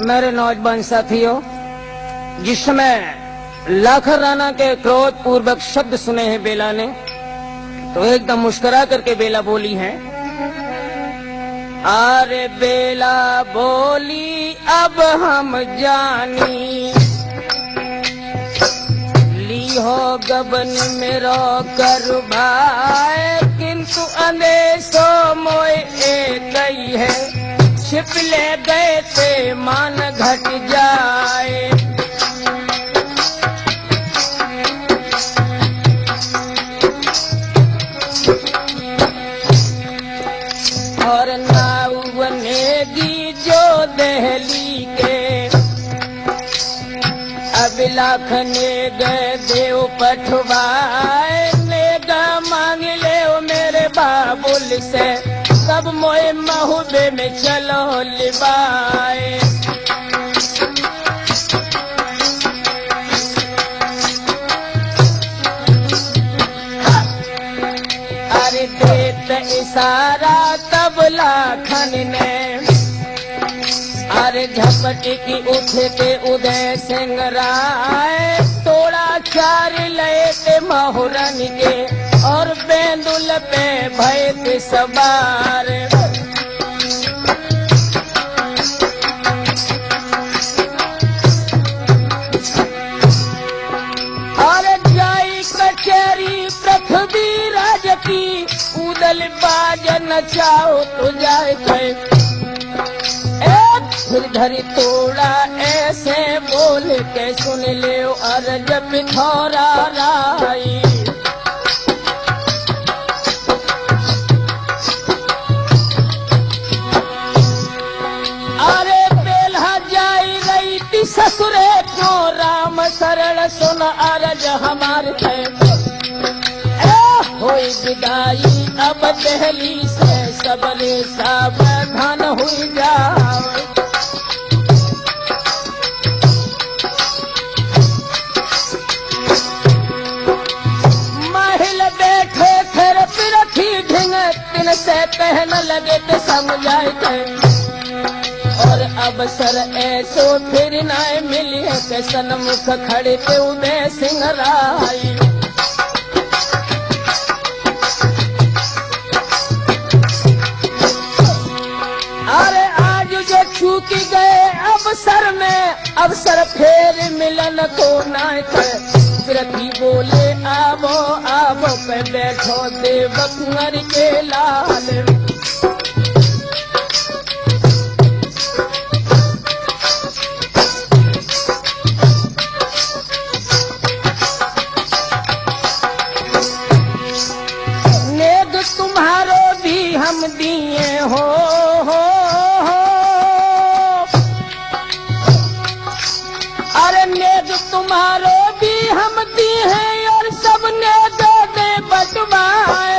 मेरे नौजवान साथियों, जिस समय लाखर राणा के क्रोध पूर्वक शब्द सुने हैं बेला ने, तो एकदम मुस्कुरा करके बेला बोली है, अरे बेला बोली अब हम जानी, ली हो गबन मेरो कर भाई, किंतु अंदेशो मोए एक ही है, छिप ले गए ते मान घट जाए। और नाव बनेगी जो दहली के, अब लाखने गए देव पठवाए, नेगा मांग ले मेरे बाबुल से, सब मोए महबे में चलो लिबाए। अरे देत इशारा तब लाखन ने, अरे झपट की उठते उदय सिंह राय, तोड़ा चार लेते महुरन के, और बेंदुल पे भय सवार। और जाई कचहरी पृथ्वी राज की, उदल बाज नचाओ तो जाए गए, फिर धरी तोड़ा ऐसे बोल के सुन ले अर्ज पिथौरा राई। अरे बेल्हा जाई रही थी ससुरे को, राम सरल सुन अर्ज हमारे थे, होई विदाई अब दहली से, सबरे सावधान हुई जाओ। तिन से कहन लगे तो समझाए थे, और अवसर ऐसो फिर न मिली है, के सन्मुख खड़े थे उदय सिंह राय। अरे आज जो चूकी गए अवसर में, अवसर फिर मिलन को ना थे, विरथी बोले आवो आवो पे बैठो देव कुंवर के लाल। नेग तुम्हारो भी हम दिए हो, अरे नेग तुम्हारो भी हम दी है, और सबने दे दे बटवाए।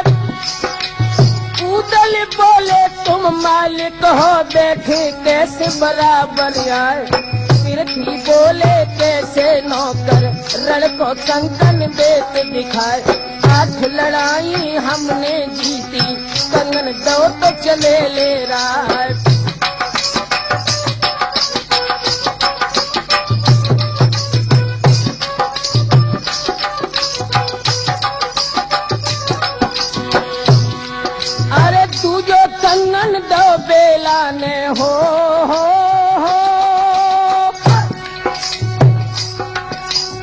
उदल बोले तुम मालिक हो, देखे कैसे बराबर आए, पृथ्वी बोले कैसे नौकर, रण को कंकन देते दिखाए, 8 लड़ाई हमने जीती, कंगन दो तो चले ले रहा है। कंगन दो बेला ने हो,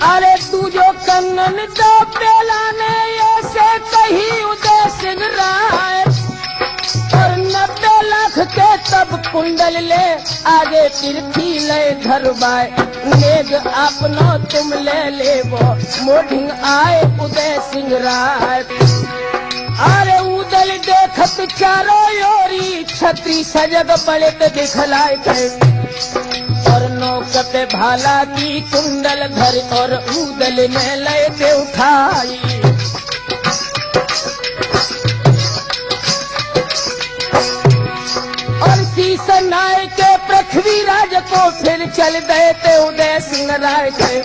अरे तू जो कंगन दो बेला ने, ऐसे कही उदय सिंह राय, और 90 लाख के तब कुंडल ले, आगे पृथ्वी ले धरवाए, नेग अपनो तुम ले ले वो, मोढ़िंग आए उदय सिंह राय। अरे उदल देखत चारों ओरी, छत्री सजग पड़े पे दिखलाए थे, और नौक पे भाला की कुंडल धर, और उदल ने लेके उठाई। और शीश नाय के पृथ्वी राज को फिर चल गए थे उदय सिंह राय थे,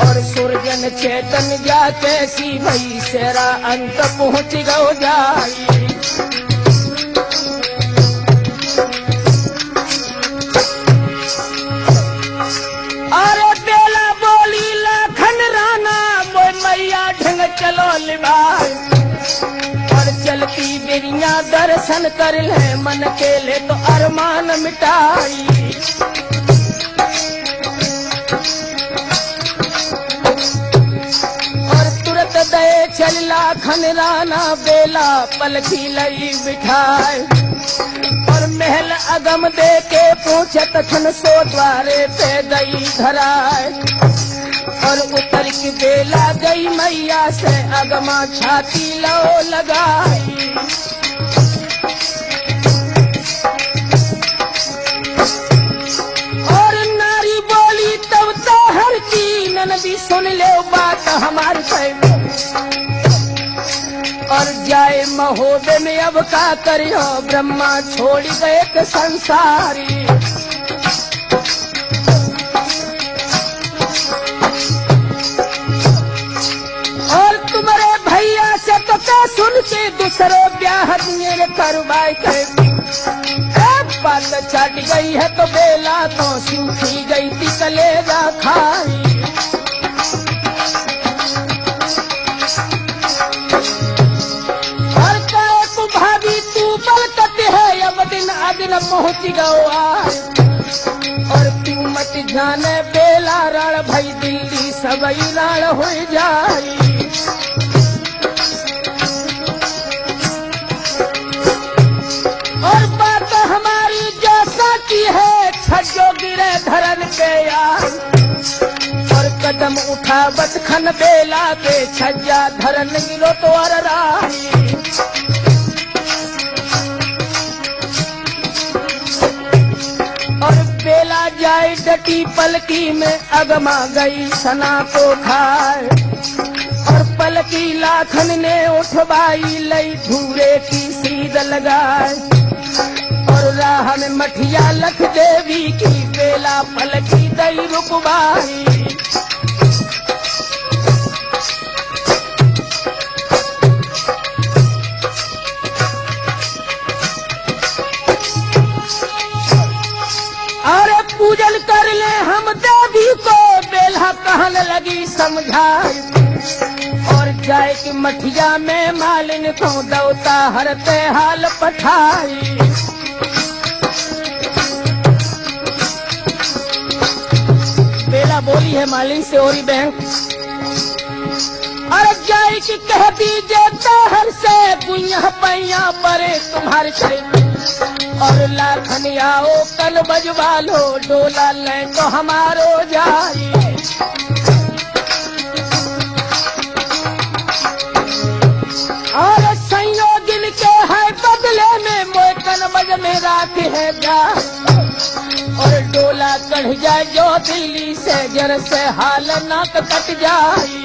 और सुरजन चेतन जा कैसी भई, सेरा अंत पहुँच गो जाई। भाई और चलती बिरिया दर्शन कर ले मन के ले तो अरमान मिटाई और तुरंत दे चलला खनराना बेला पलकी लई बिठाए और महल अगम दे के पूछत खन सो द्वारे पे दई धराए और उतर की बेला गई मैया से अगमा छाती लो लगाई और नारी बोली तब तो हर की ननदी सुन ले बात हमारी पे और जाए महोदय में अब का करियो ब्रह्मा छोड़ गए के संसारी और तुम्हारे भैया से तो क्या सुन के दूसरे ब्याह मेरे करवाए के बात छट गई है तो बेला तो सूखी गई थी कलेजा खाई भाभी तू बलकत है अब दिन अदिन पहुँच गवा और तू मत जाने बेला रण भई दिल्ली सबई रण हो जाई और बात हमारी जैसा की है छज्जो गिरे धरन के यार और कदम उठावत खन बेला के छज्जा धरन गिरो तो अरराई और बेला जाए डटी पलकी में अगमा गई सना को खाए और पलकी लाखन ने उठवाई लई धूरे की सीध लगाए और राह में मठिया लख देवी की बेला पलकी दई रुकवाई पूजन कर ले हम देवी को बेला कहने लगी समझाई और जाए कि मठिया में मालिन को दौता हरते हाल पठाई बेला बोली है मालिन से औरी बैंक और जाए कि कह दीजिए तहर से गुइया पैया परे तुम्हारे चरित्र और लाखन आओ कल बजवा लो डोला ले तो हमारो जाई और संयोगिन के है बदले में मोकन बज में रात है जा और डोला चढ़ जाए जो दिल्ली से जर से हाल नाक कट जाई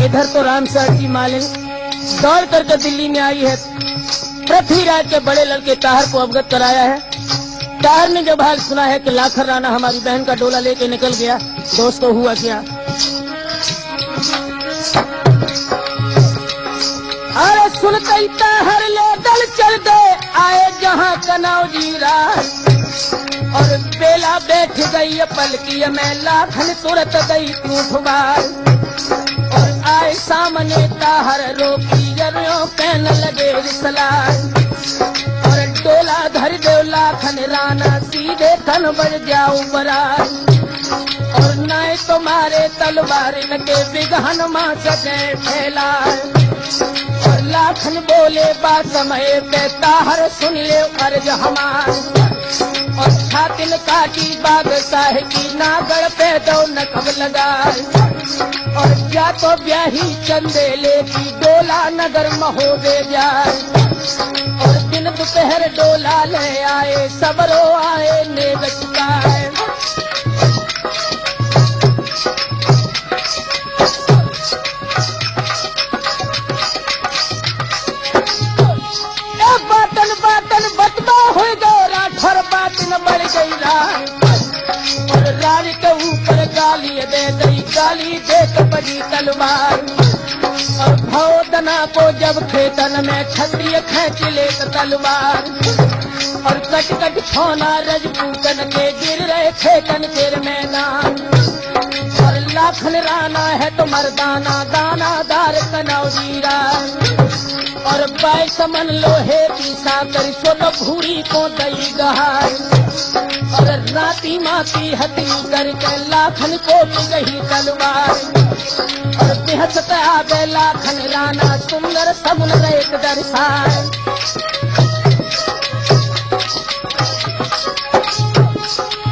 इधर तो रामसर की मालिन दौड़ करके दिल्ली में आई है पृथ्वीराज के बड़े लड़के ताहर को अवगत कराया है ताहर ने जब हाल सुना है कि लाखर राणा हमारी बहन का डोला लेके निकल गया दोस्तों हुआ क्या अरे सुनते ही ताहर ले दल चल दे आए जहाँ कनौजी राज और बेला बैठ गई पलकी में लाखन तुरंत गई टूटवार और आए सामने ताहर रोकी जरियों कहने लगे रिसलार और डोला धर दो लाखन राना सीधे खन बज जाओ बरार और नाय तुम्हारे तलवार के बिगहन मां सके फैलाए और लाखन बोले बात समय पे ताहर सुन ले अर्ज हमार और छातिन काटी बादशाह की नागड़ पे दो नकब लगाए और क्या तो ब्याही चंदेले की डोला नगर महोदय जाए और दिन दोपहर डोला ले आए सबरो आए नेग चुकाए बातन बातन बतबा हो गो राठौर बातन बढ़ गई और राज के ऊपर गाली दे गई गाली दे तो बड़ी तलवार और भौदना को जब खेतन में क्षत्रिय खेच ले तलवार और कट कट छोना रजपूतन के गिर रहे खेतन गिर मैदान लाखन राना है तो मर्दाना दानादार कनौजीरा और बैसमन लोहे पीसा कर सो तो भूरी को दई गहार और राती माती हथी करके लाखन को गही तलवार और बेहद आगे लाखन राना सुंदर सगुन रेत दर्शाए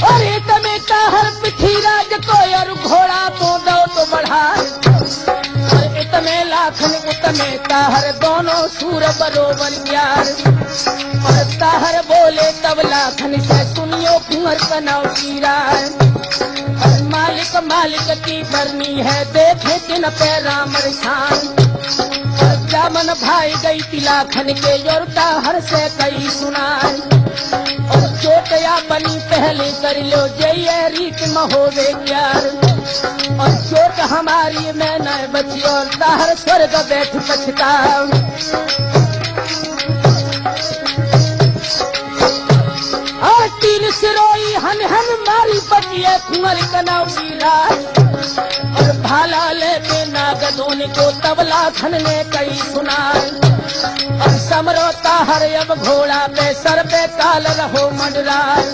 और एक में हर पृथ्वीराज को और घोड़ा को दो तो बढ़ाए और इतने लाखन उतने ताहर दोनों सूर बरोबर प्यार और ताहर बोले तब लाखन से सुनियो कुंवर कनौजीरा और मालिक मालिक की बरनी है देखे किन पे राम शान और जामन भाई गई थी लाखन के और ताहर से कई सुनाए और चोटया बनी पहले कर लो जय रीत महोवे प्यार और चोट हमारी मैं न बची और ताहर स्वर्ग बैठ पछता और तीन सिरोई हन हन मारी बचिए कुंवर कनौजीरा और भाला लेके नागदोन को तबला खन ने कई सुनाए और समरो ताहर अब घोड़ा पे सर पे काल रहो मंडराए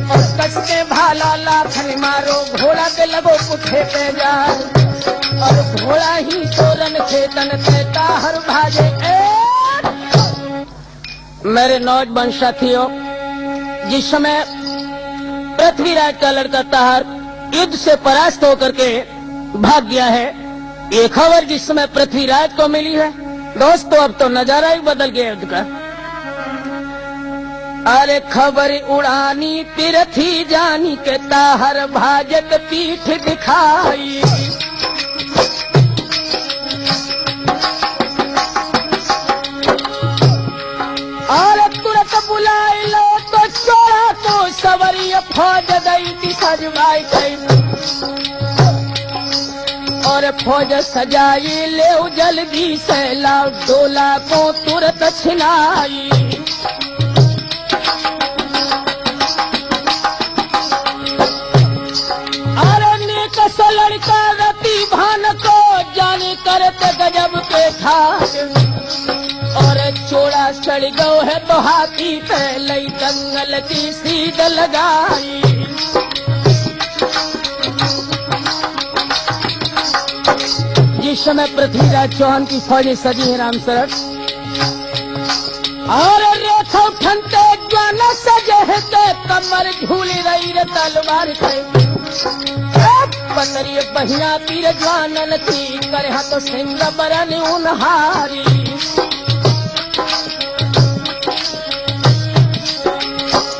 और कस के भाला लाखन मारो घोड़ा के लगो पुठे पे जाए और घोड़ा ही चोरन खेतन से ताहर भागे मेरे नौजवान साथियों जिस समय पृथ्वीराज का लड़का ताहर युद्ध से परास्त होकर के भाग गया है ये खबर जिस समय पृथ्वीराज को मिली है दोस्तों अब तो नजारा ही बदल गया युद्ध का अरे खबर उड़ानी पृथ्वी जानी के ताहर भाजत पीठ दिखाई और तुरंत बुलाई लो तो चोरा तो सवरी फौज दई थी सजवाई गई और फौज सजाई ले जल्दी से लाओ डोला को तुरंत छिनाई अरे नेक सो लड़का रति भान को जाने करते गजब के ठाक और चोड़ा सड़ गो है तो हाथी पे लई दंगल की सीध लगाई जिस समय पृथ्वीराज चौहान की फौजें सजी है राम सरक और रेखो ठनते ज्वान सजे है ते कमर झूली रही रे तलवार से पतरी बहिया तीर ज्वानन थी करे तो सिंह बरन उनहारी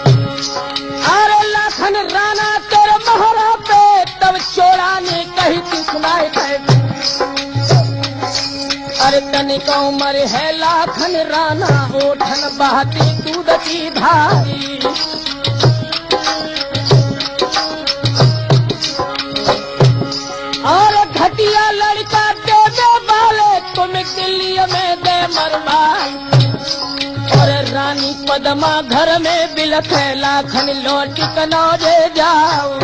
अरे लाखन राना तेरे मोहरा पे तब चोड़ा ने कही थी सुनाए थे अरे तनिक उमर है लाखन राना ओठन बहती दूध की धारी और घटिया लड़का देवे वाले तुम दिल्ली में दे मरवाई और रानी पद्मा घर में बिलख है लाखन लौट कनौजे जाओ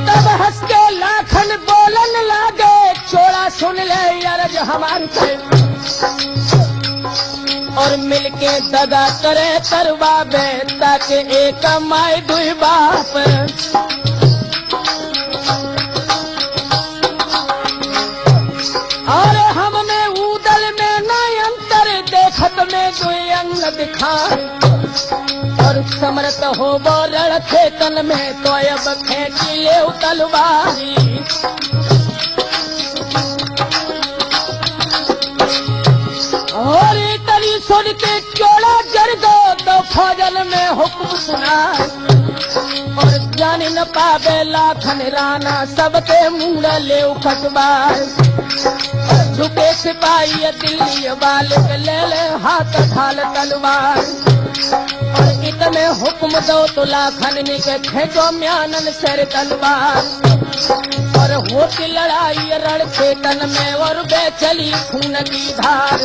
तब हंस के लाखन बोलन लागे चोड़ा सुन ले अरज हमारी से और मिलके दगा करे तरवा बे ताकि एक माई दुई बाप और हमने उदल में न अंतर देखत में दुई अंग दिखाए और समर्थ हो बोल खेतन में तो अब खेची ले तलवारी और तरी सुन के चोड़ा जड़ दो तो फौजन में हुक्म सुना और जान न पावे लाखन राना सबके मुंह ले खटबार झुके सिपाही दिल्ली वाले ले ले हाथ ढाल तलवार और इतने हुक्म दो तो लाखन ने के खेचो म्यानन सर तलवार और होती लड़ाई रण खेतन में और बेचली खून की धार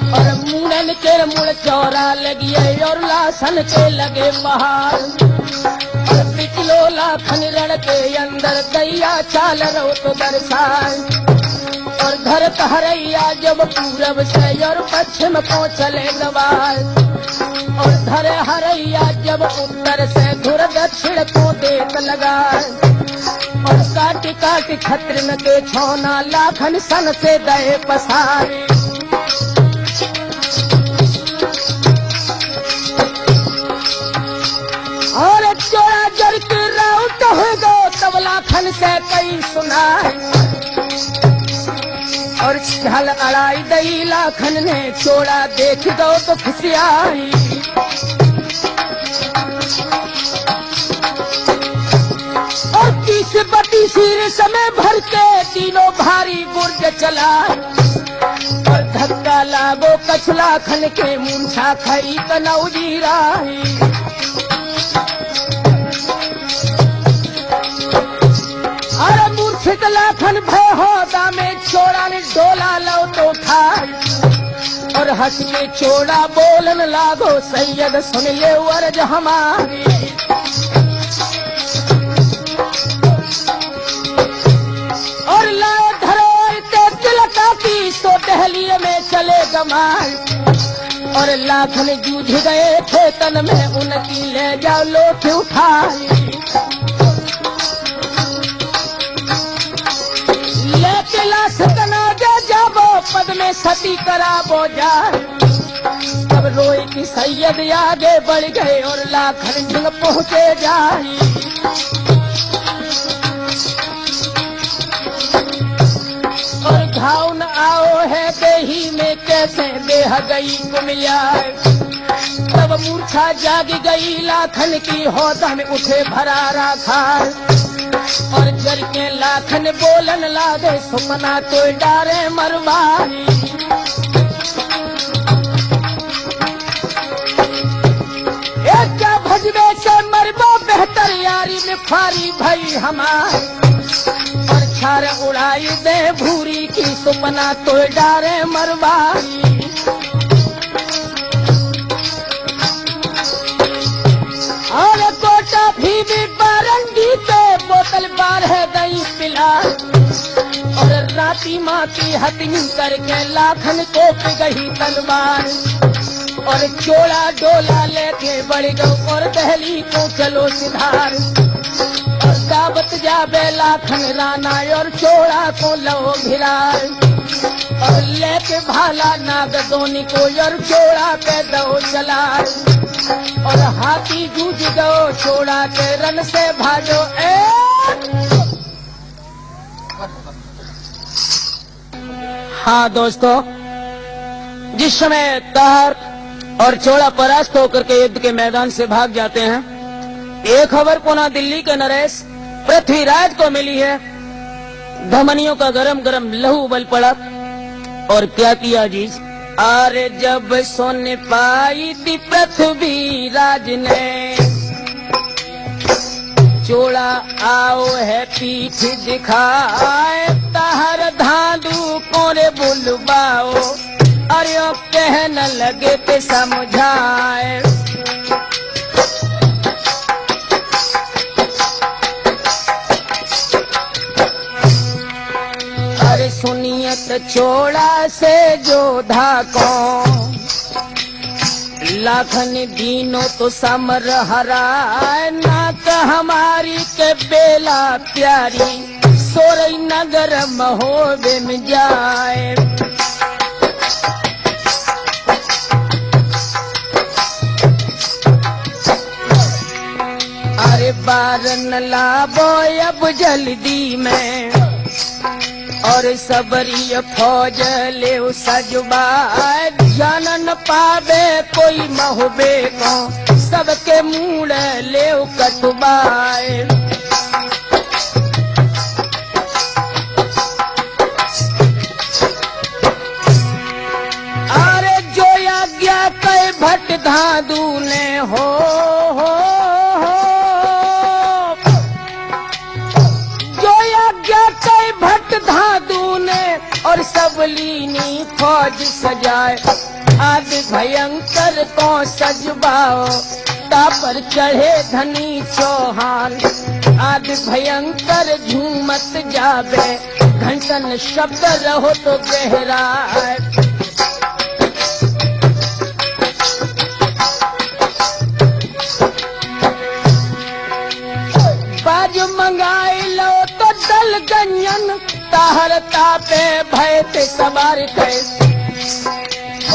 और मूरन के मुड़ चौरा लगिए और लासन के लगे पहाड़। और पिछलो लाखन रण के अंदर दैया चाल रो तो दर्शाए। और घर हरैया जब पूरब से और पश्चिम को चले गवार। और धर हरैया जब उत्तर से धुर दक्षिण को देत लगाए। और काट काट छत्र के छौना लाखन सन से गए पसारे। और चोरा जर के राउत हो गो तब लाखन से कई सुनाए। और झल अड़ाई दई लाखन ने चोरा देख दो तो खुशियाई। और 30-32 समय भर के तीनों भारी बुर्ज चलाए। और धक्का लागो कछ लाखन के मूंछा खई कनौजी राही। अरे मूर्छित लाखन भय होदा में चोरा ने डोला लो तो उठाए। और हंस के चोरा बोलन लागो सैयद सुन ले वर्ज हमारी। और लाओ धरो ते तिलकाती तो दहलीए में चले गमाए। और लाखन जूझ गए थे तन में उनकी ले जाओ लोथ उठाए। लेके लाश कनाजा जाबो पद में सती कराबो जाए। तब रोई की सैयद आगे बढ़ गए और लाखन जंग पहुँचे जाए। और घाव न आओ है देही में कैसे देह गई कुमियाए। तब मूर्छा जाग गई लाखन की होदा में उठे भरारा खाए। और जर के लाखन बोलन लागे सुपना तो डारे मरवाई। क्या भजबे से मरबो बेहतर यारी में फारी भई हमार। और छार उड़ाई दे भूरी की सुपना तो डारे मरवाई। और कोटा भी बारंगी पे बोतल बार है दही पिला। और राती माती हथनी करके लाखन को गई तलवार। और चोला डोला लेके बढ़ गो और दहली को चलो सिधार। और दावत जाबे लाखन राना और चोला को लो भिरार। और लेके भाला नाग दोनी को और चोला पे दो चलार। और हाथी जूझ गो चोड़ा के रन से भागो। हाँ दोस्तों, जिस समय तार और चोड़ा परास्त होकर के युद्ध के मैदान से भाग जाते हैं, ये खबर पुनः दिल्ली के नरेश पृथ्वीराज को मिली है। धमनियों का गरम गरम लहू उबल पड़ा। और क्या किया जी? अरे जब सुन पाई थी पृथ्वीराज ने चोड़ा आओ है पीठ दिखाए। ताहर धांधू कोरे बुलवाओ। अरे ओ कहन लगे ते समझाए। अरे सुनियत चोड़ा से जोधा को लाखन दीनो तो समर हराए। नाक हमारी के बेला प्यारी सोरई नगर महोबे में जाए। अरे बारन लाबो अब जल्दी में। और सबरी फौज ले सजबा जानन पावे कोई महुबे को सबके मूड ले कटवाए। अरे जो आज्ञा कई भट धादू ने हो जो आज्ञा कई भट धादू ने और सब लीनी फौज सजाए। आदि भयंकर को सजबाओ तापर चढ़े धनी चौहान आदि भयंकर झूमत जावे घंटन शब्द रहो तो गहरा बाज मंगाई लो तो दल गंजन ताहर तापे भय ते सवार थे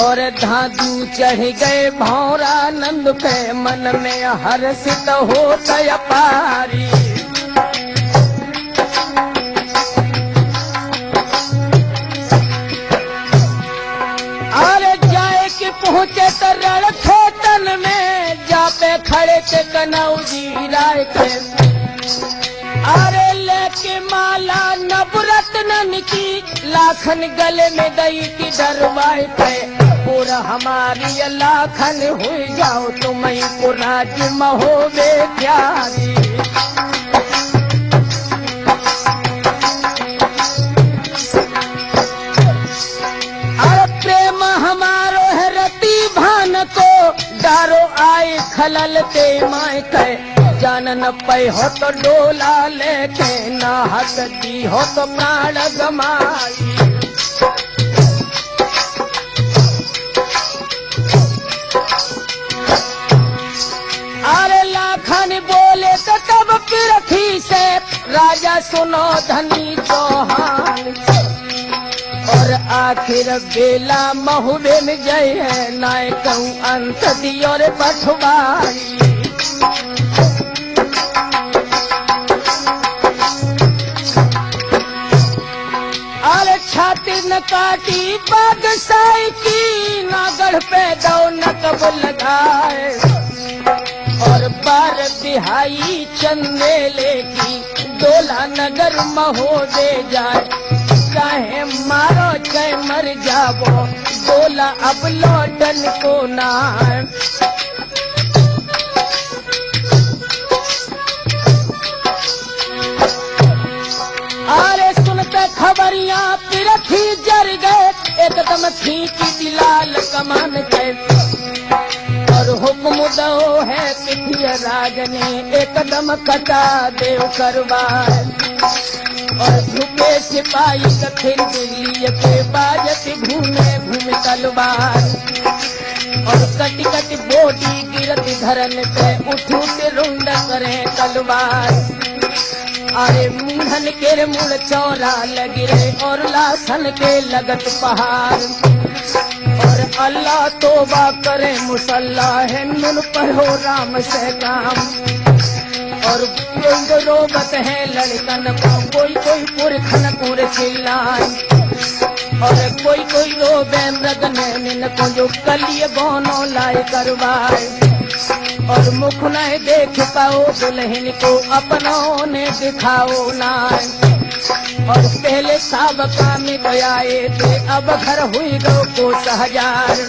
और धादू चढ़ गए भौरा नंद के मन में हर्षित होत अपारी अरे जाए कि पहुँचे तो रण खेतन में जापे खड़े थे कनौजी राय के अरे लेके माला नवरत्न की लाखन गले में दई की डरवाए थे पूरा हमारी लाखन हुई जाओ तुम को राज महो प्यारी अरे प्रेम हमारो है रति भान को डारो आए खलल ते माए कहे जान न पे हो तो डोला लेके ना हक दी हो तो प्राण गमाई अरे लाखन बोले तो तब पिरथी से राजा सुनो धनी चौहान और आखिर बेला महुबे में जय है नाय कहूँ अंत दियो रे पठवाई अरे छाती न काटी बादशाही की नागढ़ पे दो नकब लगाए और बार तिहाई चंदेले की डोला नगर महो दे जाए चाहे मारो चाहे मर जावो डोला अब लौटन को ना अरे सुनते खबरियां पिरथी जर गए एकदम खींची दिलाल कमान गए और हुक्म दो है पिथिय राज ने एकदम कटा देव करवाए और झुके सिपाही फिर दिल्ली के बाजत घूमे घूमे तलवार और कटी कटी बोटी गिरत धरन पे उठू के रुंड करे तलवार अरे मूढ़न के मुड़ चौरा लगिरे और लासन के लगत पहाड़ और अल्लाह तोबा करे मुसल्ला है नुन पढ़ो राम से काम और कोई रोबत है लड़कन को कोई कोई पुरखन पुर चिल्लाए और कोई कोई रोबे मृग नैन को जो कलिय बोनो लाए करवाए और मुख न देख पाओ दुल्हन को अपनों ने दिखाओ ना और पहले साबका में गयाए थे अब घर हुई गो को हजार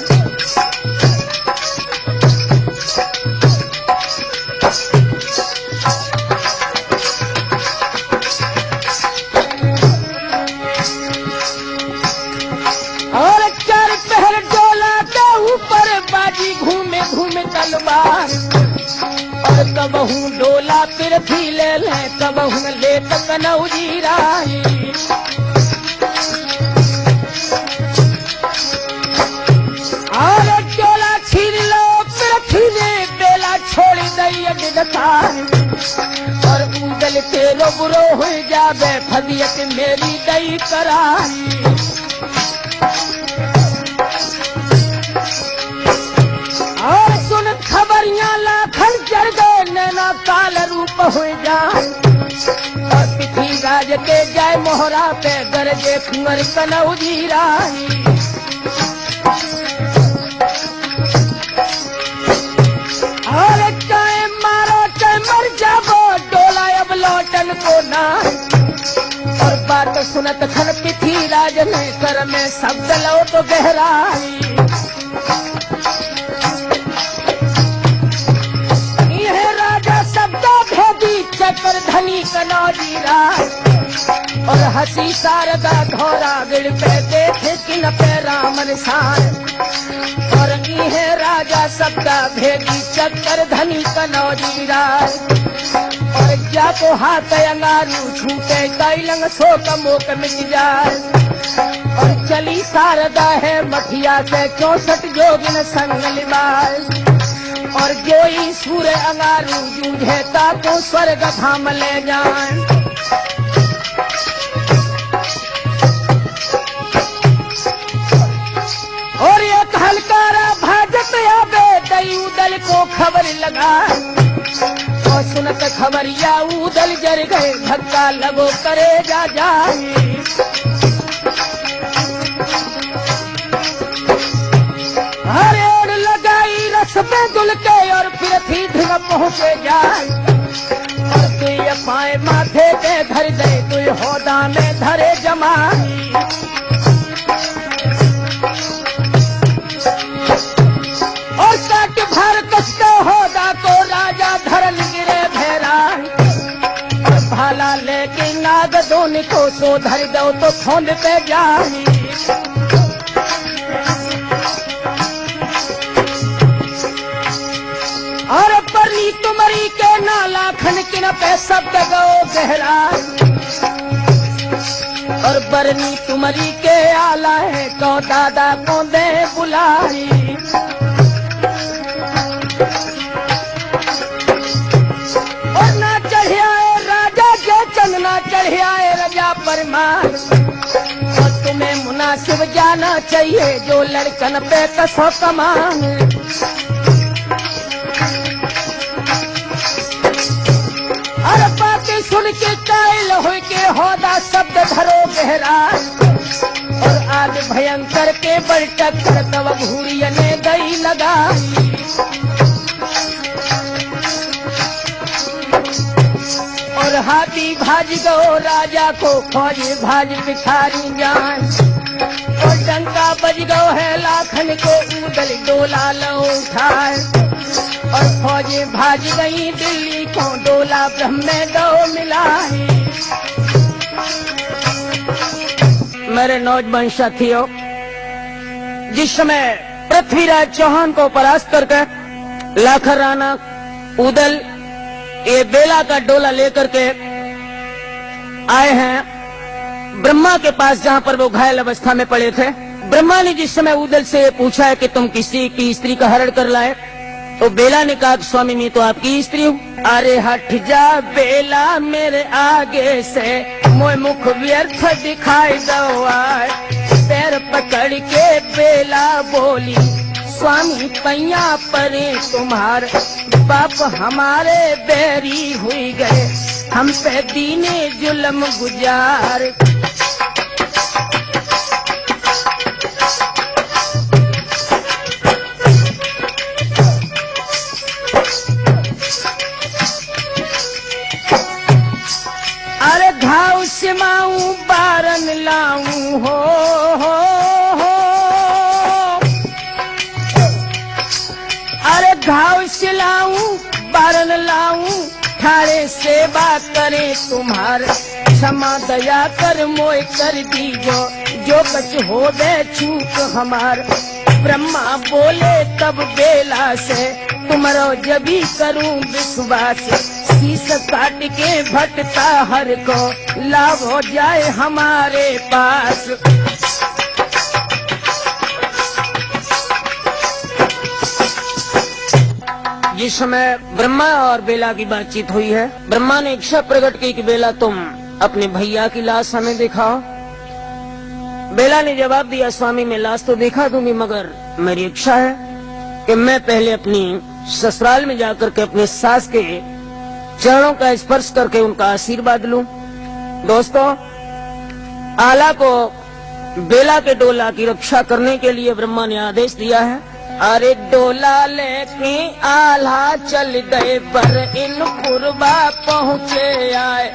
और चार पहर डोला के ऊपर बाजी घूमे घूमे तलवार और कबहू डोला पिरथी ले ले कबहू ले कनौजी राही और डोला छीन लो पिरथी ने बेला छोड़ दई दिलकार और उंगल तेरो बुरो हो जावे फदियत मेरी दई कराई और सुन खबरियां लाखन चढ़ गए नैना काल रूप हो जाए और पिथी राज के जाए मोहरा पे गरजे कुंवर कनौजी राही और चाहे मारो चाहे मर जाबो डोला अब लौटन को ना और बात सुनत खन पिथी राज ने कर में शब्द लो तो गहराई यह राजा शब्द भेदी चक्र धनी कनौजी राज और हसी शारदा घोड़ा गिड़ पे देखे कि न पे रामन शान सबका भेदी चक्कर धनी कनौजी राय। और जाको हाथ अंगारू छूटे कैलंग शोक मोक मिट जाए। और चली शारदा है मठिया से 64 जोगिन संग लिबाए। और जोई सूर्य अंगारू जूझे ताको स्वर्ग धाम ले जाए। और एक हलकारा भाजत आवे दई उदल को खबर लगाए। और सुनत खबरिया उदल जर गए धक्का लगो करे जा जाए। हरेड़ लगाई रस पे दुल के और फिर थी ढिग पहुँचे जाए। और तू पाए माथे पे धर दे तू होदा में धरे जमाई। और काट भर कसते होदा को राजा धरल गिरे भैराई। और भाला लेके नाग दोन को सो धर दो तो फोन पे जाई। और परनी तुमरी के नाला खन किन पे सब गो गहराई। और बरनी तुमरी के आला है तो दादा को दे बुलाई। और ना चढ़ियाए राजा के चंदना चढ़ियाए राजा परमार। और तुम्हें मुनासिब जाना चाहिए जो लड़कन पे कसो कमान। और बातें सुन के कायल हो के होदा शब्द धरो गहराई। और आग भयंकर के बल टक्कर तब भूरिया ने गई लगाई। और हाथी भाज गो राजा को फौज भाज बिखारी जान। और डंका बज गो है लाखन को उदल डोला लो उठाए। और फौजें भाज गई दिल्ली को डोला ब्रह्म में दो मिलाई। मेरे नौजवान साथियों, जिस समय पृथ्वीराज चौहान को परास्त करके लाखर राणा उदल ये बेला का डोला लेकर के आए हैं ब्रह्मा के पास, जहां पर वो घायल अवस्था में पड़े थे। ब्रह्मा ने जिस समय उदल से पूछा है कि तुम किसी की स्त्री का हरण कर लाए, तो बेला ने कहा स्वामी मैं तो आपकी स्त्री हूँ। अरे हट जा बेला मेरे आगे से, मोह मुख व्यर्थ दिखाई दो आए। पैर पकड़ के बेला बोली स्वामी पैया परे तुम्हार। बाप हमारे बैरी हुई गए, हम पे दीने जुल्म गुजार। अरे घाव सिमाऊं बारन लाऊं हो। अरे घाव सिलाऊं बारन लाऊं, ठाड़े सेवा करे तुम्हार। क्षमा दया कर मोय कर दीजो, जो कछ हो दे चूक हमार। ब्रह्मा बोले तब बेला से, तुमरो जबी करूं विश्वास। शीश काट के भटता हर को, लाभ हो जाए हमारे पास। जिस समय ब्रह्मा और बेला की बातचीत हुई है, ब्रह्मा ने इच्छा प्रकट की कि बेला तुम अपने भैया की लाश हमें दिखाओ। बेला ने जवाब दिया स्वामी मैं लाश तो दिखा दूंगी, मगर मेरी इच्छा है कि मैं पहले अपनी ससुराल में जाकर के अपने सास के चरणों का स्पर्श करके उनका आशीर्वाद लूं। दोस्तों, आला को बेला के डोला की रक्षा करने के लिए ब्रह्मा ने आदेश दिया है। अरे डोला लेके आल्हा चल गए, पर इन पुरबा पहुँचे आए।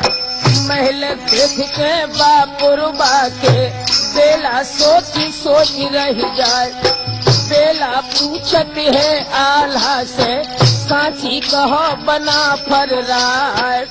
महल देख के बापुरबा के, बेला सोची सोच रह जाए। बेला पूछत है आल्हा से, सांची कहो बना फर राय।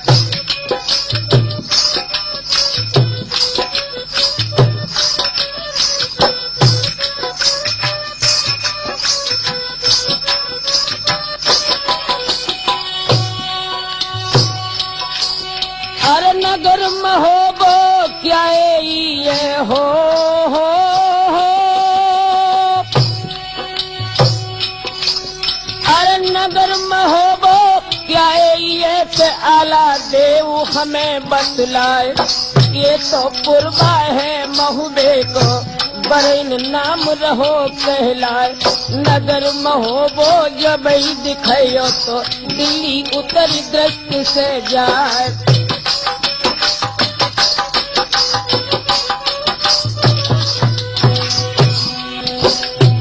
हमें बतलाए। ये तो पुरबा है महुबे को बरैन नाम रहो कहलाए। नगर महोबो जब ही दिखायो तो दिल्ली उत्तर दृष्टि से जाए।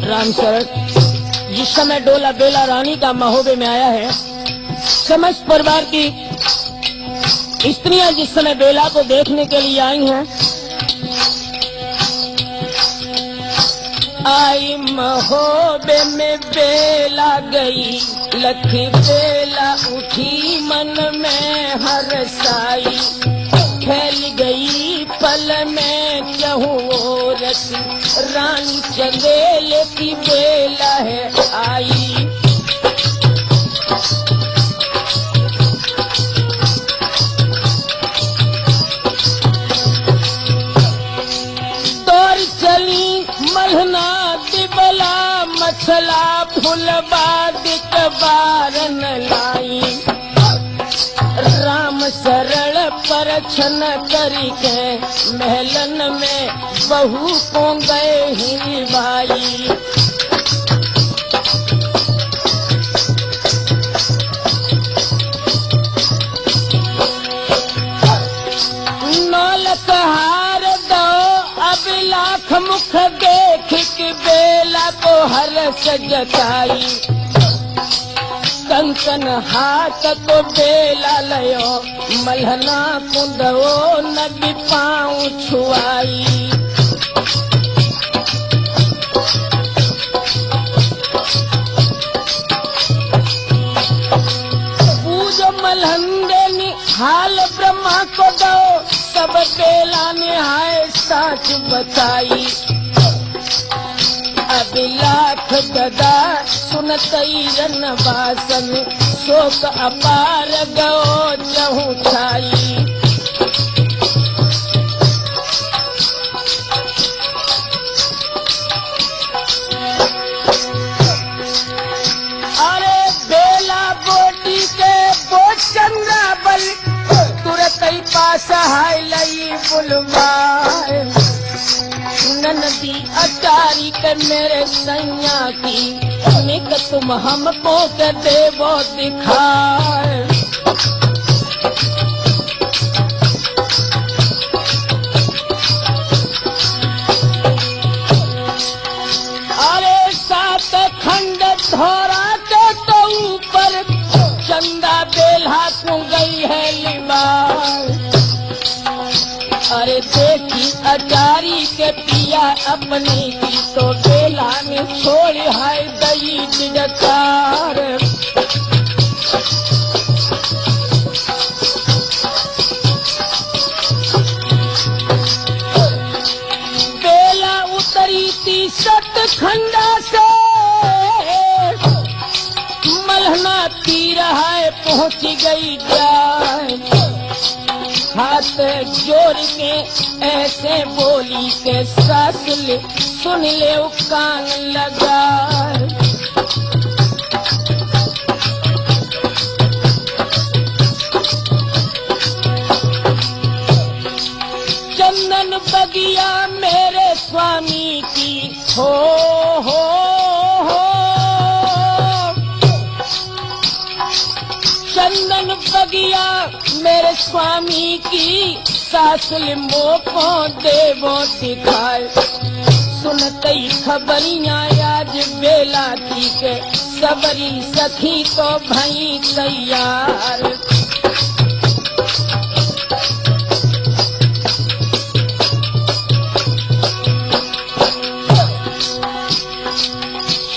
राम शरण जिस समय डोला बेला रानी का महोबे में आया है, समस्त परिवार की स्त्रियां जिस समय बेला को देखने के लिए आई हैं, आई महोबे में बेला गई, लखी बेला उठी मन में हरसाई। फैल गई पल में चहुओर रानी चंदेल की बेला है आई। दौड़ चली मलहना दिबला मछला फुलबादिक बारन लाई। राम सरल परछन करी के महलन में बहू को गए ही भाई। नौलख हार दो अब लाख मुख देख के बेला को हर्ष जताई। कंकन हाथ को बेला लयो मलहना कुंदो नबी पाँव छुआई। पूजो मलहंदे नि हाल ब्रह्मा को दो सब बेला ने हाय साच बताई। अभिलाख गदा सुनतई रन वासन शोक अपार गो जहू छाई। अरे बेला बोटी के बो चंद्रा बल तुरत ही पास हाय लई बुलवाए। नदी अटारी के मेरे सैया की निक तुम हमको के देवो दिखाए। अरे सात खंड धोरा के तो ऊपर चंदा बेल्हा को गई है लिबार। अरे देखी अटारी के पिया अपनी की तो बेला ने छोड़ हाय दई जिडकार। बेला उतरी थी सतखंडा से मलहना तीर हाय पहुंची गई जाए। हाथ जोड़ के ऐसे बोली के सास ले सुन ले कान लगा। चंदन बगिया मेरे स्वामी की हो चंदन बगिया मेरे स्वामी की सास लिम्बो को देवो दिखाए। सुनते ही खबरियां आज बेला की के सबरी सखी तो भई तैयार।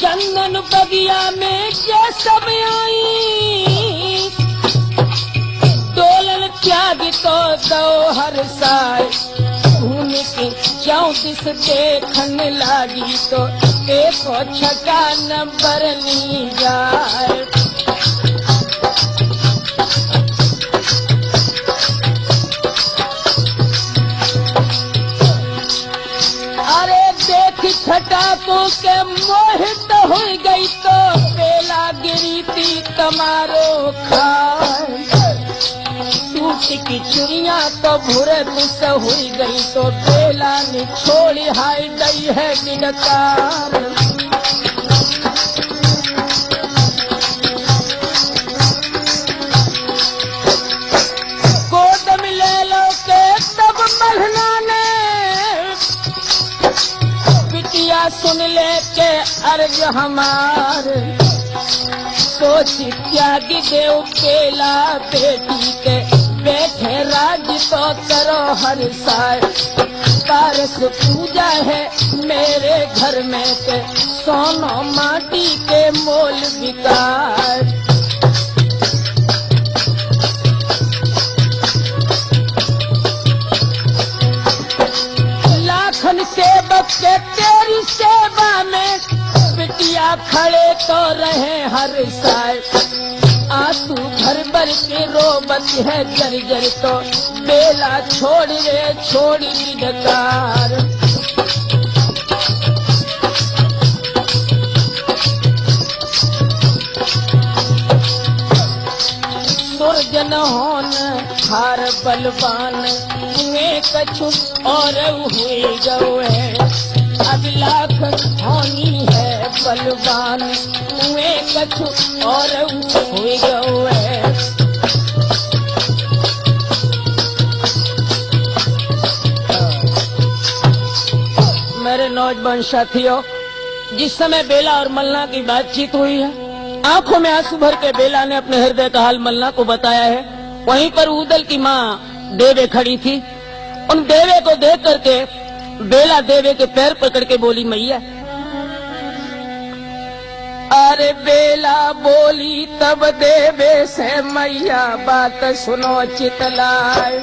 चंदन बगिया में जे सब आई डोलन त्याग तो दो हर साय। घूम के 34 देखन लागी तो 106 नंबर ली जाए। अरे देख छटाकों के मोहित हो गई तो बेला गिरी थी कमारो खाए। टिकी चुरिया तो भूरे गुस्से हुई गई तो बेला ने छोड़ी हाय गई है गिनकार। गोद में ले लो के तब मलहना ने बिटिया सुन ले के अर्ज हमार। सोच त्यागी देव बेला बेटी के बैठे राज तो करो हर साल। पारस पूजा है मेरे घर में के सोनो माटी के मोल बिकार। लाखन सेवक के तेरी सेवा में बिटिया खड़े तो रहे हर साल। आंसू भर भर के रोबत है जर जर तो बेला छोड़ रे छोड़ गिरकार। दुर्जन होन हार बलवान हुए कछु और हुए गए। अब लाख होनी है बलवान हुए कछु और हुए गए। मेरे नौजवान साथियों, जिस समय बेला और मलना की बातचीत हुई है, आंखों में आंसू भर के बेला ने अपने हृदय का हाल मलना को बताया है। वहीं पर उदल की माँ देवे खड़ी थी। उन देवे को देख करके बेला देवे के पैर पकड़ के बोली, मैया। अरे बेला बोली तब देवे से, मैया बात सुनो चितलाए।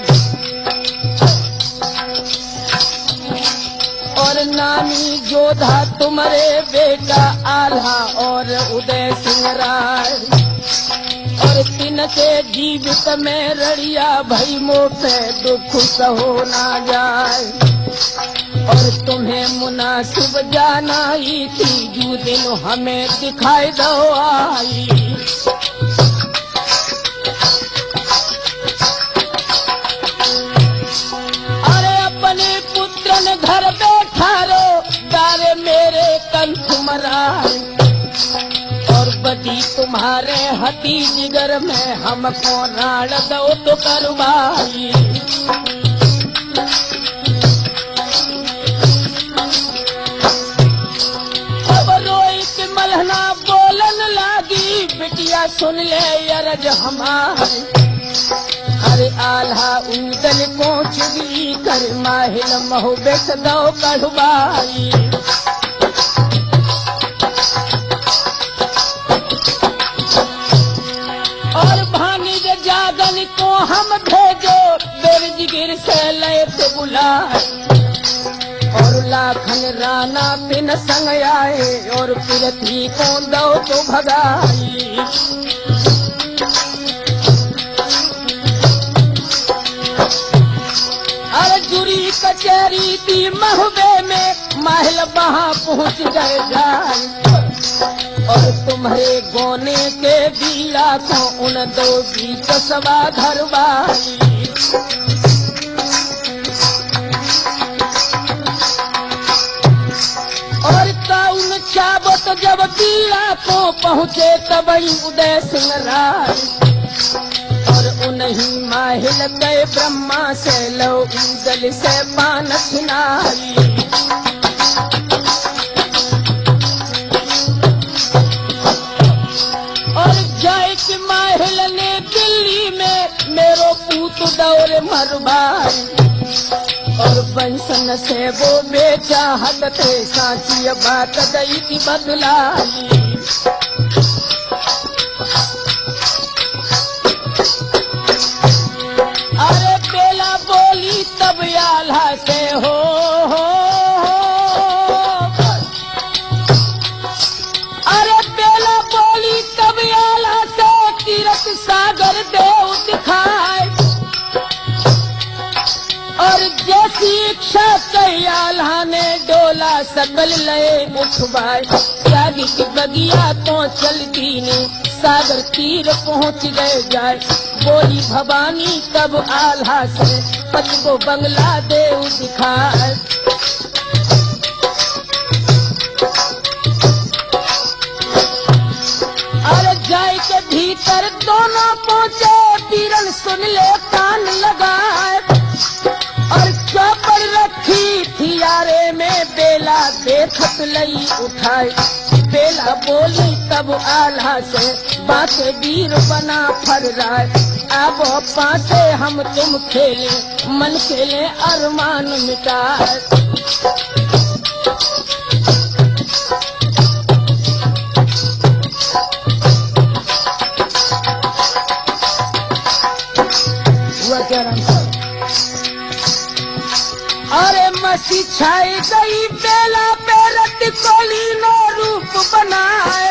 और नानी जोधा तुम्हारे बेटा आल्हा और उदय सिंह राय। और तीन के जीवित में रड़िया भई मोपे दुख सहो ना जाए। और तुम्हें मुनासिब जाना ही थी जो दिन हमें दिखाई दो आई। अरे अपने पुत्र ने घर बैठा रो दारे मेरे कंठ मराए। और बदी तुम्हारे हती जिगर में हमको राण दो तो करवाई। मलहना बोलन लागी, बिटिया सुन ले अरज हमारी। अरे आल्हा उदल पहुँच गई कर माहिल महु बेच दो कढ़वाई। और भानी जागन को हम भेजो बेरजिगिर से लेते बुलाए। और लाखन राना पिन संग आए और पृथ्वी को दो तो भगाई। अरे जुरी कचहरी थी महुबे में महल वहाँ पहुँच गए जाए। और तुम्हारे गोने के बीड़ा को उन दो बीच सवा धरवाई। और ताउन चाबत जब बीड़ा को पहुँचे तब उदय सिंह राय। और उन्हीं माहिल गए ब्रह्मा से लो उदल से पान खिनाई। और जय के माहिल ने दिल्ली में मेरो पूत दौरे मरवाई। और बंसन से वो बेचाहत थे सांची बात गई की बदलाई। अरे बेला बोली तब आल्हा से हो। अरे बेला बोली तब आल्हा से तीरथ सागर देव दिखाए। और जैसी इच्छा कैयाल्हा ने डोला सकल लय उठवाए त्यागी की बगिया पहुँचल दीनी सागर तीर पहुँच गए जाए बोली भवानी तब आल्हा से पति को बंगला देव दिखाए अरे जाय के भीतर दोनों पहुँचे पीरन सुन ले कान लगाए और चौपर रखी थी यारे में बेला देखत लई उठाए बेला बोली तब आल्हा से बात वीर बना फर रहा अब पासे हम तुम खेले मन खेले अरमान मिटाए अरे मसी छाई गई बेला पे रत कोली नो रूप बनाए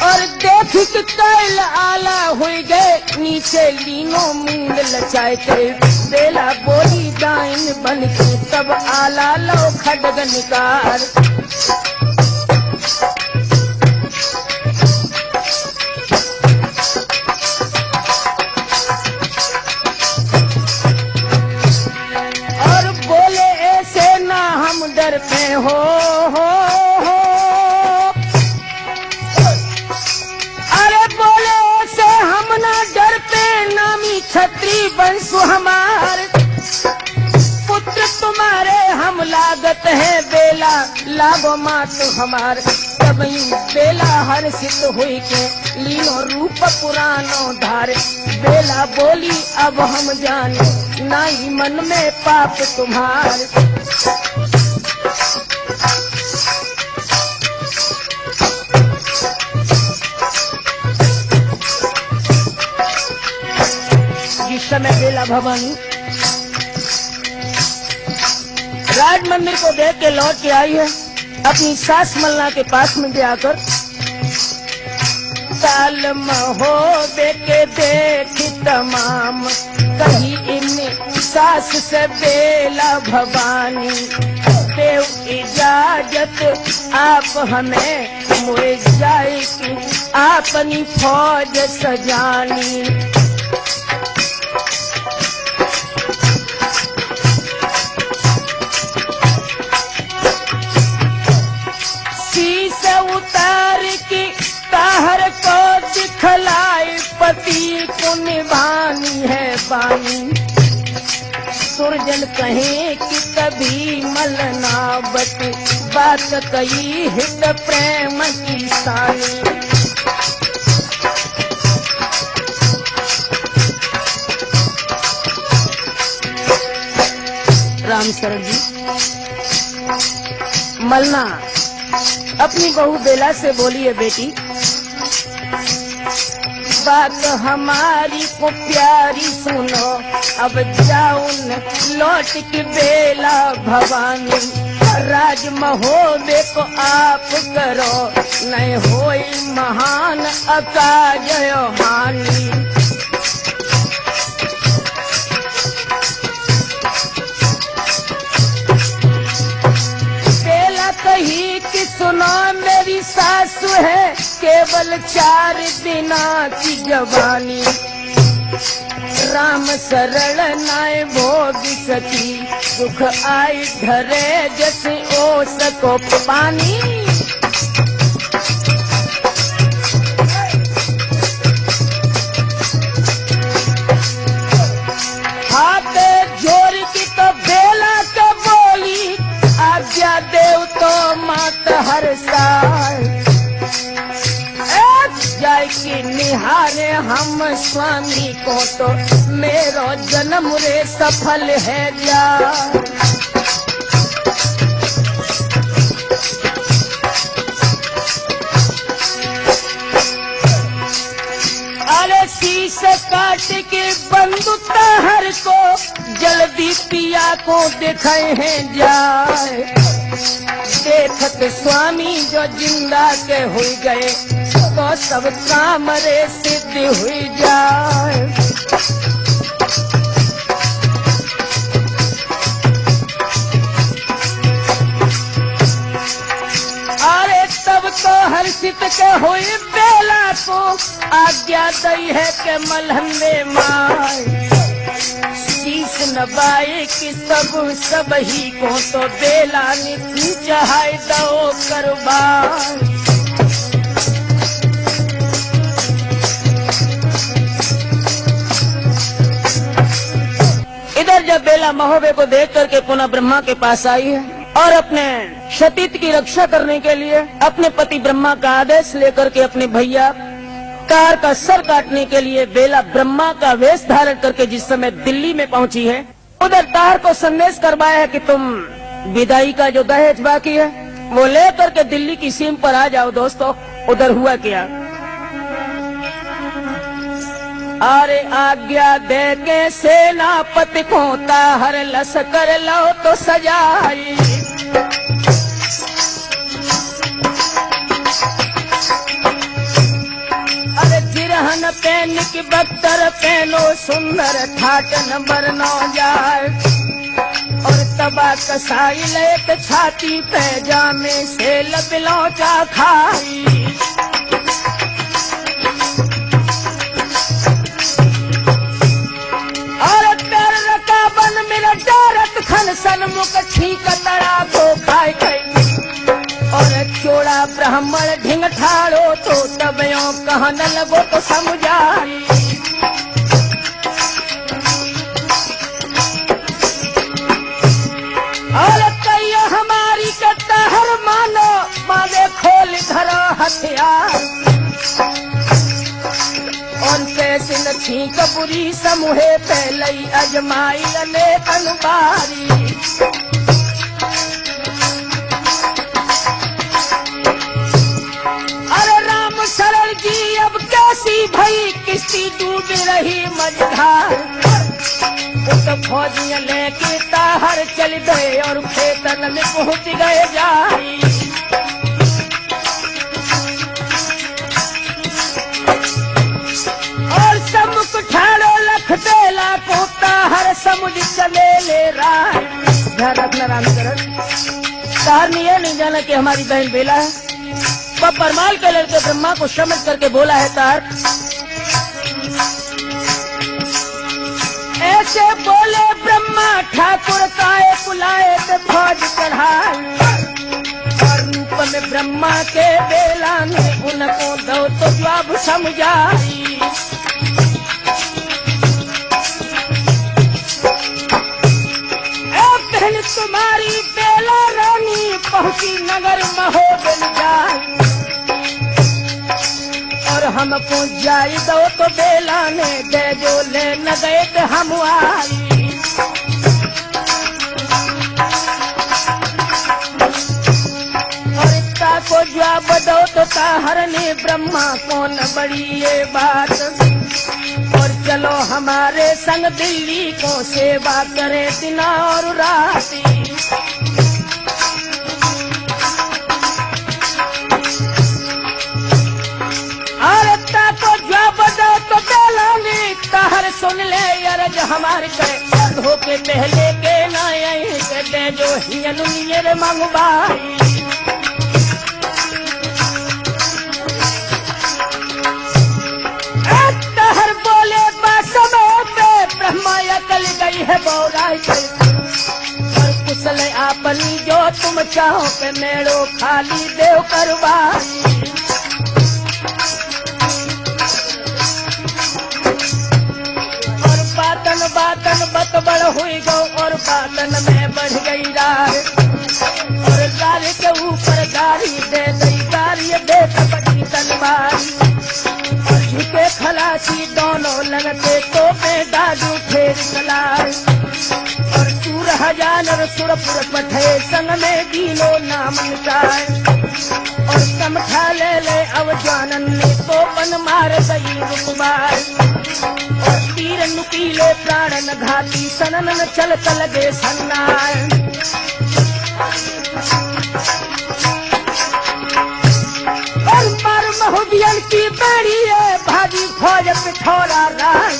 और देख के कैल आला हुई गए नीचे लीनो मूंद लचाए के बेला बोली दाइन बन के तब आला लो खडग निकार और बोले ऐसे ना हम डर पे हो छत्री बंसु हमार पुत्र तुम्हारे हम लागत है बेला लाभो मात हमार तब बेला हर्षित हुई के लीनो रूप पुरानो धार बेला बोली अब हम जाने नाई मन में पाप तुम्हार इस समय बेला भवानी राज मंदिर को देख के लौट के आई है अपनी सास मल्ला के पास में जाकर साल महो देखे देखी तमाम कही इन सास से बेला भवानी देव इजाजत आप हमें मुझे जाए कि अपनी फौज सजानी उतार की ताहर को दिखलाई पति को निभानी है बानी सुरजन कहे कि कभी मलनावत बात कही हित प्रेम की सानी राम शरण जी मलना अपनी बहू बेला से बोलिए बेटी बात हमारी को प्यारी सुनो अब जाओ लौट के बेला भवानी राज महोबे को आप करो नहीं होई महान अकाज हानि कही कि सुनो मेरी सासु है केवल 4 दिना की जवानी राम सरल नाय भोग सकी दुख आई धरे जैसे ओ सको पानी हाथ जोड़ की तो बेला के बोली आज्ञा देव तो मात हर साल जाय की निहारे हम स्वामी को तो मेरो जन्म रे सफल है जा अरे शीश काट के बंदूक हर को जल्दी पिया को दिखाए हैं जाए देखत स्वामी जो जिंदा के हुई गए तो सब काम रे सिद्ध हुई जाए हर्षित के हुई बेला को आज्ञा दई है के मलहंदे माए शीश नबाए कि सब ही को तो बेला निधि चढ़ाई दो करबाए। इधर जब बेला महोबे को देख करके पुनः ब्रह्मा के पास आई है और अपने क्षतित की रक्षा करने के लिए अपने पति ब्रह्मा का आदेश लेकर के अपने भैया कार का सर काटने के लिए बेला ब्रह्मा का वेश धारण करके जिस समय दिल्ली में पहुंची है, उधर तार को संदेश करवाया है कि तुम विदाई का जो दहेज बाकी है वो ले करके दिल्ली की सीम पर आ जाओ। दोस्तों उधर हुआ क्या, अरे आज्ञा दे के सेनापति को ताहर लश्कर लो तो सजाई। अरे जिरहन पहन की बख्तर पहनो सुंदर ठाट नंबर 9 जाए और तबा कसाई लेत छाती पैजामे से लबिलौचा खाई। खन सन्मुख छीक तड़ा को खाए और चोड़ा ब्राह्मण ढिंग ठाड़ो तो तबयो कहन लगो तो समझाई। और कहियो हमारी कत्ता हर मानो माने खोल धरो हथियार और कैसे न छींक बुरी समूहे पहले अजमाई अनेक अनुबारी। अरे राम शरण जी अब कैसी भई किस्ती डूब रही मझधार तो फौजियां लेके ताहर चल गए और खेतन में पहुंच गए जाई। बेला को ताहर समुझ चले ले रहा। ध्यान रखना रामचरण, ताहर ये नहीं जाना कि हमारी बहन बेला है। वह परमाल के लड़के ब्रह्मा को समझ करके बोला है ताहर ऐसे बोले ब्रह्मा ठाकुर काए बुलाए तो फौज चढ़ाए और रूप में ब्रह्मा के बेला ने उनको दो तो जवाब समझाई। तुम्हारी बेला रानी पहुंची नगर महोबन जाए और हमको जाई दो तो बेला ने दे जो ले न गए तो हम आई। और इतना को जवाब दो तो ताहर ने ब्रह्मा को न बड़ी ये बात और चलो हमारे संग दिल्ली को सेवा करे दिन और राती। अरे तो जब दो तो बेला ने ताहर सुन ले अरज हमारे करे धोखे पहले के ना यही के दे जो हियर मंगवाई। ब्रह्मा अकल गई है बौराई और कुशल आपनी जो तुम चाहो पे मेड़ो खाली देव करवाई। और बातन बातन बत बड़ हुई गो और बातन में बढ़ गई रार और गाड़ी के ऊपर गाड़ी दे दई गाड़ी बेट बड़ी तलवारी झुके खलासी दोनों लगते तो में दादू फेर चलाए और सूर हजार सुरपुर पठे संग में दीनो नाम मिटाए और समझा ले अब जानन ने तो पन मार गई रुकबार और तीर नुकीले प्राणन घाती सनन चल चल गे सन्नाए। और मार महुदियन की बेड़ी है भागी फौज पिठौरा राय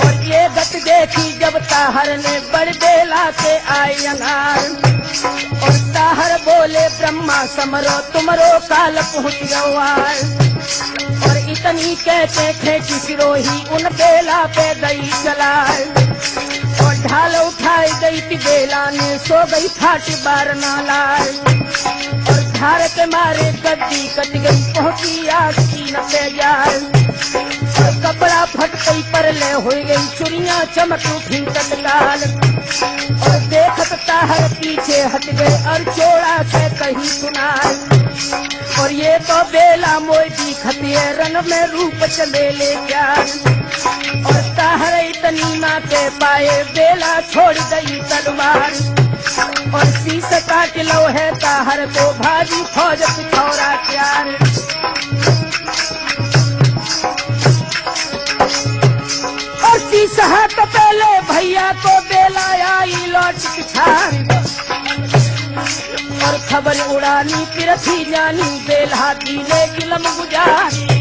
और ये गत देखी जब ताहर ने बड़ बेला से आई अंगार और ताहर बोले ब्रह्मा समरो तुमरो काल पहुँच गवार। और इतनी कहते थे कि सिरोही उन बेला पे गई चलाए। और ढाल उठाई गई थी बेला ने सो गई फाटी बार नालाए। और धार के मारे गद्दी कट गई पहुंची आग सीन पे जाए। और कपड़ा फट गई परले हो गई चुरियां चमक उठी तत्काल। और देखत ताहर पीछे हट गए और चोड़ा से कहीं सुनाए। और ये तो बेला मोई दिखत है रन में रूप चले ले जाए। और ताहर इतनी माँ के पाए बेला छोड़ गई तलवार। और शीश काट लो है ताहर को भाजी फौज पिछौरा प्यार। और शीश हाथ पहले भैया को बेला आई लौट पिछाड़। और खबर उड़ानी पिरथी जानी बेला दीने किलम गुजारी।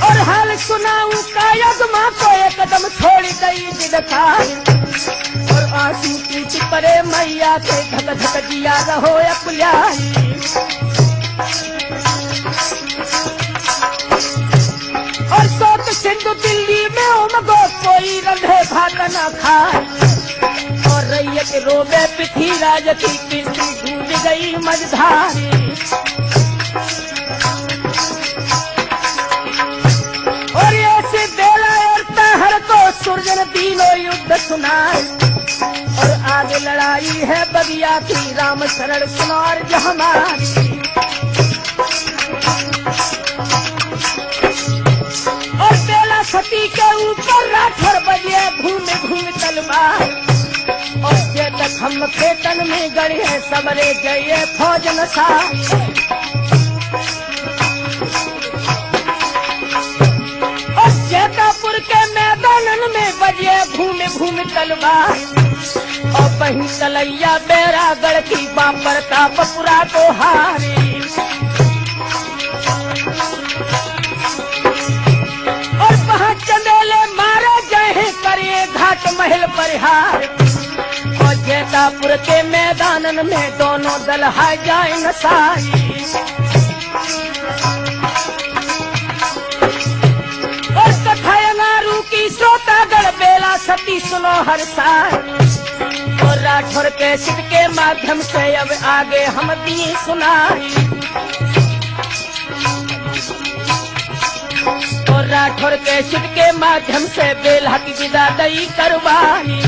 और हाल सुनाऊं कायग माँ को एक कदम छोड़ गई दिलकार। और आंसू पीछ परे मैया के धक धक जिया रहो अकुल्याई। और सोत सिंधु दिल्ली में उमगो कोई रंधे भात न खाए। और रैयत रोबे पृथ्वीराज की कीर्ति डूब गई मझधारी। और ऐसे बेला और ताहर को सुरजन तीनों युद्ध सुनाए। और आगे लड़ाई है बगिया की राम शरण सुनार जहमारी। और बेला सती के ऊपर राठौर बजे घूम घूम तलवार। और जे तक हम खेतन में गड़े सबरे गए फौज नसार। और जैतापुर के मैदान में बजे घूम घूम तलवार। और बही तलैया बैरागढ़ की बापर का पपुरा को हारी। और वहाँ चंदेले मारे गए करे घाट महल परिहार। और जैतापुर के मैदान में दोनों दल हाय जाए नसाई। और कथायनारू की श्रोतागढ़ बेला सती सुनो हर साल। और राठौर के सिद्ध के माध्यम से अब आगे हम दी सुनाई। और राठौर के सिद्ध के माध्यम से बेला की विदा दई करवाई।